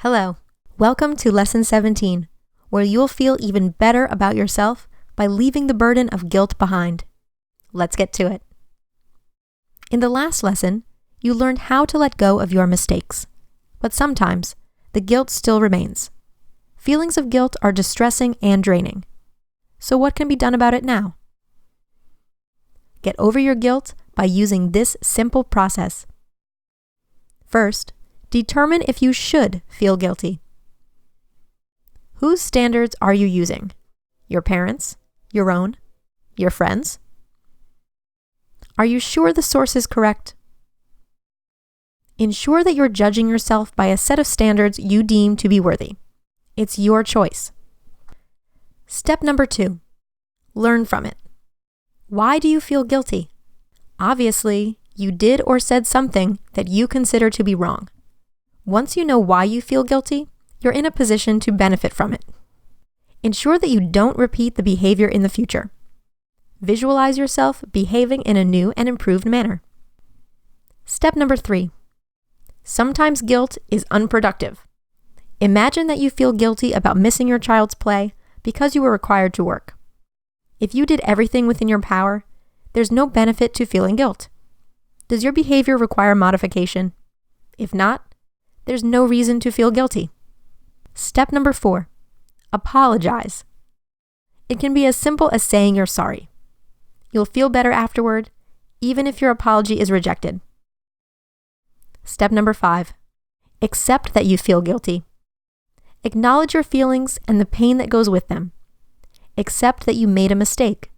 Hello. Welcome to Lesson 17, where you'll feel even better about yourself by leaving the burden of guilt behind. Let's get to it. In the last lesson, you learned how to let go of your mistakes, but sometimes the guilt still remains. Feelings of guilt are distressing and draining. So what can be done about it now? Get over your guilt by using this simple process. First, determine if you should feel guilty. Whose standards are you using? Your parents? Your own? Your friends? Are you sure the source is correct? Ensure that you're judging yourself by a set of standards you deem to be worthy. It's your choice. Step number 2. Learn from it. Why do you feel guilty? Obviously, you did or said something that you consider to be wrong. Once you know why you feel guilty, you're in a position to benefit from it. Ensure that you don't repeat the behavior in the future. Visualize yourself behaving in a new and improved manner. Step number 3. Sometimes guilt is unproductive. Imagine that you feel guilty about missing your child's play because you were required to work. If you did everything within your power, there's no benefit to feeling guilt. Does your behavior require modification? If not, there's no reason to feel guilty. Step number 4. Apologize. It can be as simple as saying you're sorry. You'll feel better afterward, even if your apology is rejected. Step number 5. Accept that you feel guilty. Acknowledge your feelings and the pain that goes with them. Accept that you made a mistake.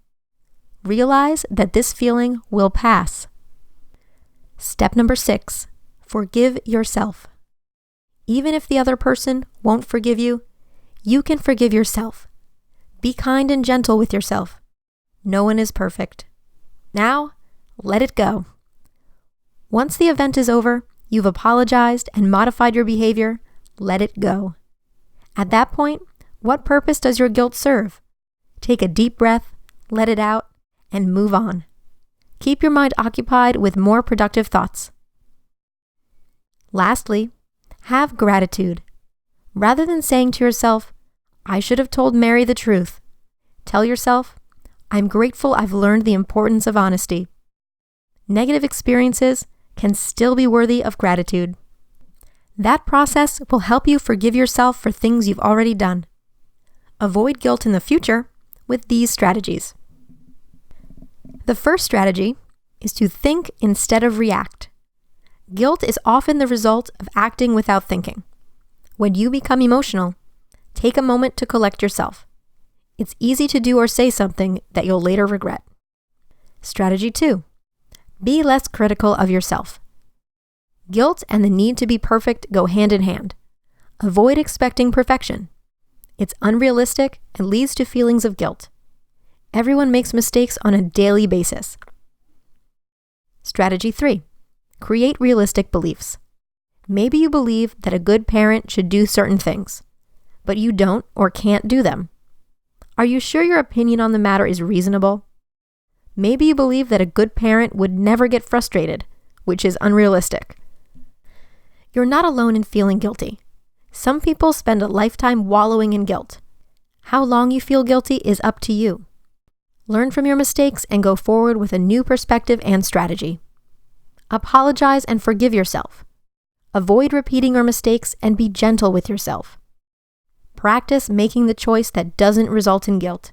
Realize that this feeling will pass. Step number 6. Forgive yourself. Even if the other person won't forgive you, you can forgive yourself. Be kind and gentle with yourself. No one is perfect. Now, let it go. Once the event is over, you've apologized and modified your behavior, let it go. At that point, what purpose does your guilt serve? Take a deep breath, let it out, and move on. Keep your mind occupied with more productive thoughts. Lastly, have gratitude. Rather than saying to yourself, I should have told Mary the truth, tell yourself, I'm grateful I've learned the importance of honesty. Negative experiences can still be worthy of gratitude. That process will help you forgive yourself for things you've already done. Avoid guilt in the future with these strategies. The first strategy is to think instead of react. Guilt is often the result of acting without thinking. When you become emotional, take a moment to collect yourself. It's easy to do or say something that you'll later regret. Strategy 2. Be less critical of yourself. Guilt and the need to be perfect go hand in hand. Avoid expecting perfection. It's unrealistic and leads to feelings of guilt. Everyone makes mistakes on a daily basis. Strategy 3. Create realistic beliefs. Maybe you believe that a good parent should do certain things, but you don't or can't do them. Are you sure your opinion on the matter is reasonable? Maybe you believe that a good parent would never get frustrated, which is unrealistic. You're not alone in feeling guilty. Some people spend a lifetime wallowing in guilt. How long you feel guilty is up to you. Learn from your mistakes and go forward with a new perspective and strategy. Apologize and forgive yourself. Avoid repeating your mistakes and be gentle with yourself. Practice making the choice that doesn't result in guilt.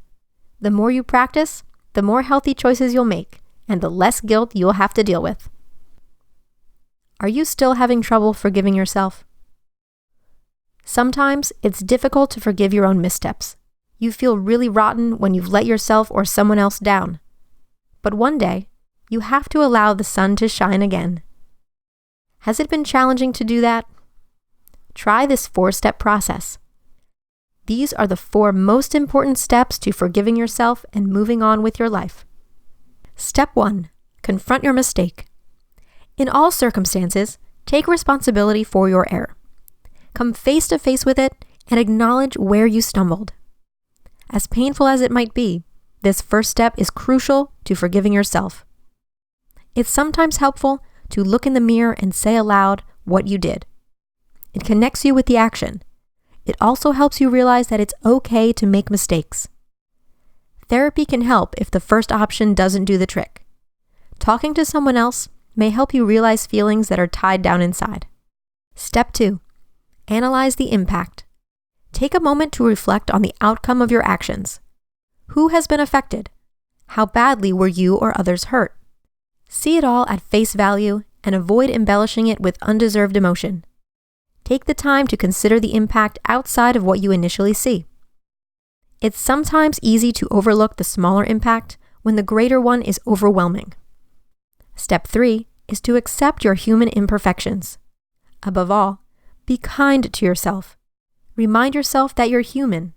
The more you practice, the more healthy choices you'll make, and the less guilt you'll have to deal with. Are you still having trouble forgiving yourself? Sometimes it's difficult to forgive your own missteps. You feel really rotten when you've let yourself or someone else down. But one day, you have to allow the sun to shine again. Has it been challenging to do that? Try this 4-step process. These are the 4 most important steps to forgiving yourself and moving on with your life. Step 1. Confront your mistake. In all circumstances, take responsibility for your error. Come face to face with it and acknowledge where you stumbled. As painful as it might be, this first step is crucial to forgiving yourself. It's sometimes helpful to look in the mirror and say aloud what you did. It connects you with the action. It also helps you realize that it's okay to make mistakes. Therapy can help if the first option doesn't do the trick. Talking to someone else may help you realize feelings that are tied down inside. Step 2. Analyze the impact. Take a moment to reflect on the outcome of your actions. Who has been affected? How badly were you or others hurt? See it all at face value and avoid embellishing it with undeserved emotion. Take the time to consider the impact outside of what you initially see. It's sometimes easy to overlook the smaller impact when the greater one is overwhelming. Step 3 is to accept your human imperfections. Above all, be kind to yourself. Remind yourself that you're human.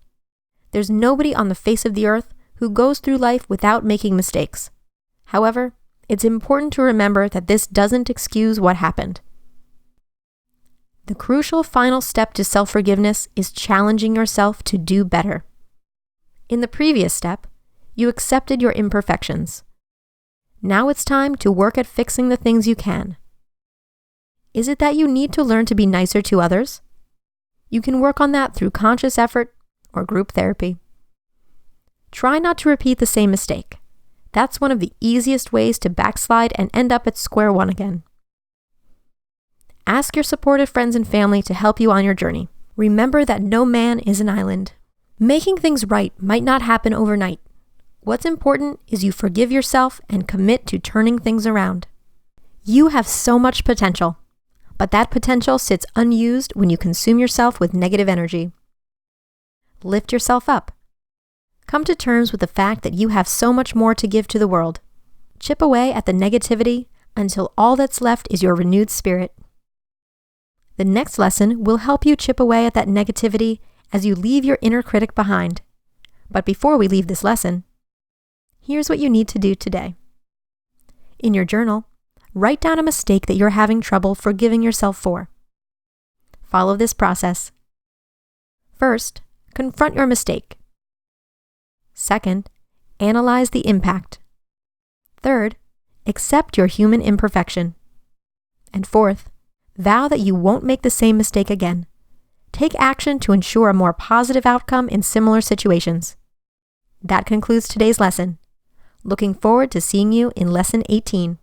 There's nobody on the face of the earth who goes through life without making mistakes. However, it's important to remember that this doesn't excuse what happened. The crucial final step to self-forgiveness is challenging yourself to do better. In the previous step, you accepted your imperfections. Now it's time to work at fixing the things you can. Is it that you need to learn to be nicer to others? You can work on that through conscious effort or group therapy. Try not to repeat the same mistake. That's one of the easiest ways to backslide and end up at square one again. Ask your supportive friends and family to help you on your journey. Remember that no man is an island. Making things right might not happen overnight. What's important is you forgive yourself and commit to turning things around. You have so much potential, but that potential sits unused when you consume yourself with negative energy. Lift yourself up. Come to terms with the fact that you have so much more to give to the world. Chip away at the negativity until all that's left is your renewed spirit. The next lesson will help you chip away at that negativity as you leave your inner critic behind. But before we leave this lesson, here's what you need to do today. In your journal, write down a mistake that you're having trouble forgiving yourself for. Follow this process. First, confront your mistake. Second, analyze the impact. Third, accept your human imperfection. And fourth, vow that you won't make the same mistake again. Take action to ensure a more positive outcome in similar situations. That concludes today's lesson. Looking forward to seeing you in Lesson 18.